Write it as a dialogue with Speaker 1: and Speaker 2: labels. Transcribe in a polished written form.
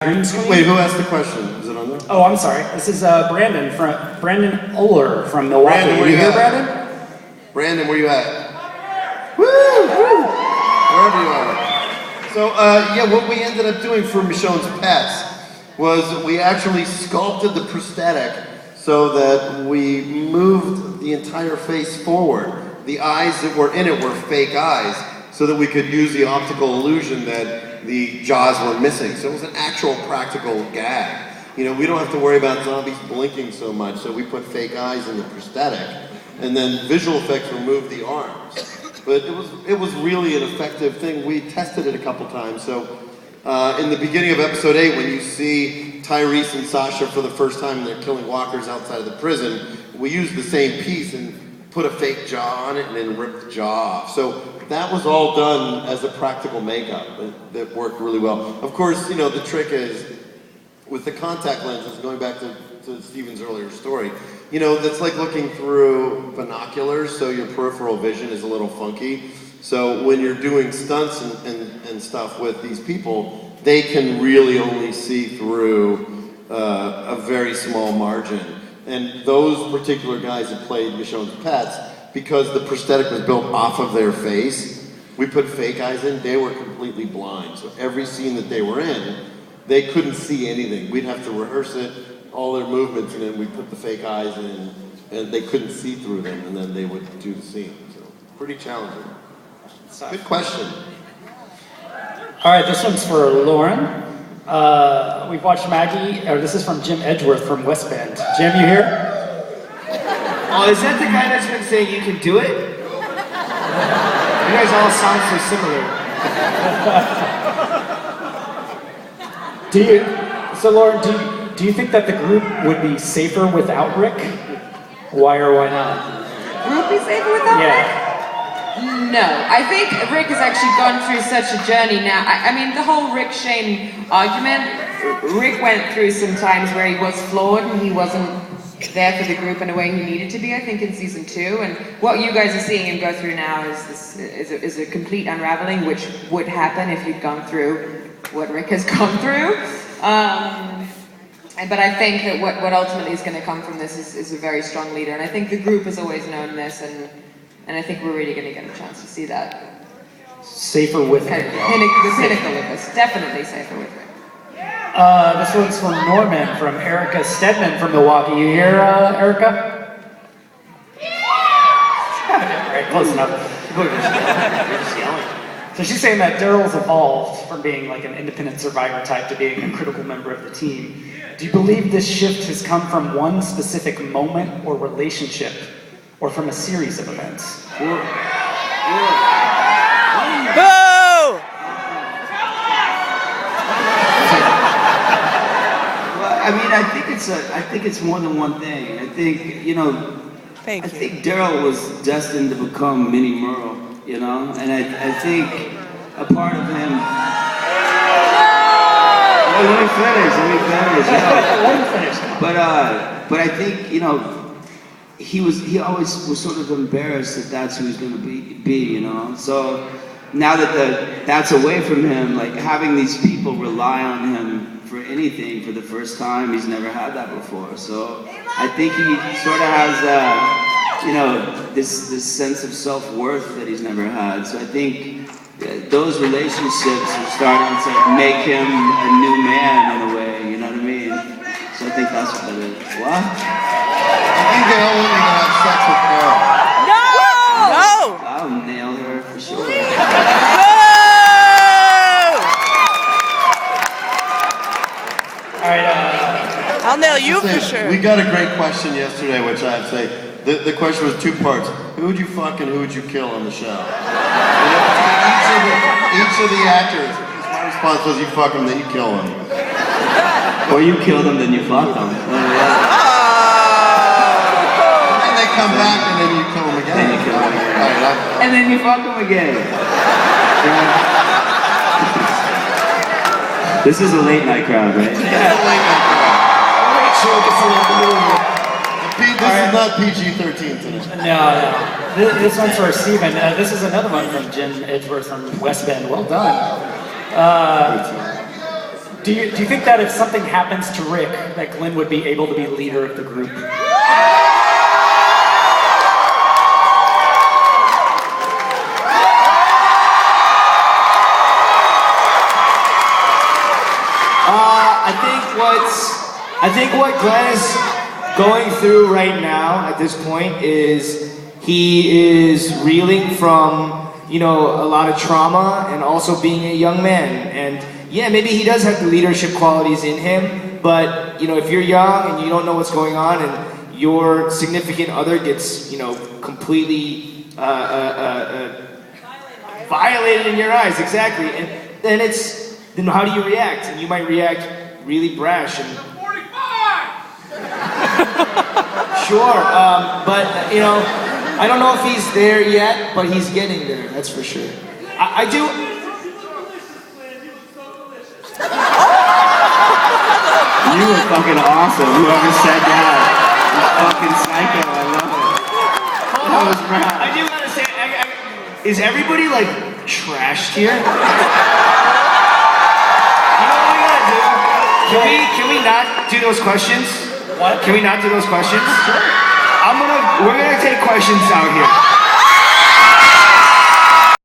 Speaker 1: Wait, who asked the question? Is it on there?
Speaker 2: Oh, I'm sorry. This is Brandon Oler from Milwaukee.
Speaker 1: Brandon, where
Speaker 2: you
Speaker 1: you
Speaker 2: here,
Speaker 1: at?
Speaker 2: Brandon?
Speaker 1: Brandon, where you at? Woo! Woo! Wherever you are. So, what we ended up doing for Michonne's Pets was we actually sculpted the prosthetic so that we moved the entire face forward. The eyes that were in it were fake eyes, so that we could use the optical illusion that the jaws were missing. So it was an actual practical gag. You know, we don't have to worry about zombies blinking so much, so we put fake eyes in the prosthetic, and then visual effects removed the arms. But it was really an effective thing. We tested it a couple times. So in the beginning of episode 8, when you see Tyrese and Sasha for the first time and they're killing walkers outside of the prison, we used the same piece and put a fake jaw on it and then ripped the jaw off. So that was all done as a practical makeup that worked really well. Of course, you know, the trick is with the contact lenses, going back to Steven's earlier story, you know, that's like looking through binoculars, so your peripheral vision is a little funky. So when you're doing stunts and stuff with these people, they can really only see through a very small margin. And those particular guys that played Michonne's Pets, because the prosthetic was built off of their face, we put fake eyes in, they were completely blind. So every scene that they were in, they couldn't see anything. We'd have to rehearse it, all their movements, and then we'd put the fake eyes in, and they couldn't see through them, and then they would do the scene. So pretty challenging. Good question.
Speaker 2: All right, this one's for Lauren. We've watched Maggie, or this is from Jim Edgeworth from West Bend. Jim, you here?
Speaker 3: Oh, is that the guy that's been saying you can do it? You guys all sound so similar.
Speaker 2: So Lauren, do you think that the group would be safer without Rick? Why or why not?
Speaker 4: Group be safer without Rick? No, I think Rick has actually gone through such a journey now. I mean, the whole Rick-Shane argument, Rick went through some times where he was flawed and he wasn't there for the group in a way he needed to be, I think, in season 2. And what you guys are seeing him go through now is a complete unraveling, which would happen if you'd gone through what Rick has gone through. But I think that what ultimately is going to come from this is a very strong leader. And I think the group has always known this, and I think we're really going to get a chance to see that.
Speaker 2: Safer with Rick.
Speaker 4: The pinnacle of this. Definitely safer with Rick.
Speaker 2: This one's from Norman, from Erica Stedman from Milwaukee. You here, Erica? Yeah! Right, close enough. You're just yelling. So she's saying that Daryl's evolved from being like an independent survivor type to being a critical member of the team. Do you believe this shift has come from one specific moment or relationship, or from a series of events?
Speaker 3: Boo! I mean, I think it's more than one thing. I think, you know, I think Daryl was destined to become Mini Merle, you know, and I think a part of him. Let me finish. But I think, you know, he always was sort of embarrassed that that's who he's going to be, you know. So now that that's away from him, like having these people rely on him for anything for the first time, he's never had that before. So I think he sort of has, you know, this sense of self-worth that he's never had. So I think those relationships are starting to make him a new man in a way, you know what I mean? So I think that's what it is. What?
Speaker 1: I think they all want me to have sex with Carol.
Speaker 3: No! I'll nail her for sure.
Speaker 2: All right,
Speaker 5: I'll nail you for sure.
Speaker 1: We got a great question yesterday, which I'd say, the question was 2 parts. Who would you fuck and who would you kill on the show? Each of the actors, my response was you fuck them, then you kill them.
Speaker 3: Or you kill them, then you fuck them.
Speaker 1: And then they come back and then you kill them again.
Speaker 3: Then you kill them again.
Speaker 1: Right,
Speaker 3: and then you fuck them again. This is a late night crowd, right?
Speaker 1: Yeah, late night crowd. This is not PG-13 today.
Speaker 2: No. This one's for Steven. This is another one from Jim Edgeworth from West Bend. Well done. Do you think that if something happens to Rick, that Glenn would be able to be leader of the group?
Speaker 6: I think what Glenn is going through right now at this point is he is reeling from, you know, a lot of trauma and also being a young man. And yeah, maybe he does have the leadership qualities in him, but you know, if you're young and you don't know what's going on and your significant other gets, you know, completely violated in your eyes, exactly, and then how do you react? And you might react really brash and sure, but you know, I don't know if he's there yet, but he's getting there. That's for sure. I do.
Speaker 3: You were fucking awesome. Whoever said that, you fucking psycho. I love it. That was rad.
Speaker 6: I do want to say, is everybody like trashed here? You know what we gotta do? Can we not do those questions? What? Can we not do those questions? We're gonna take questions out here.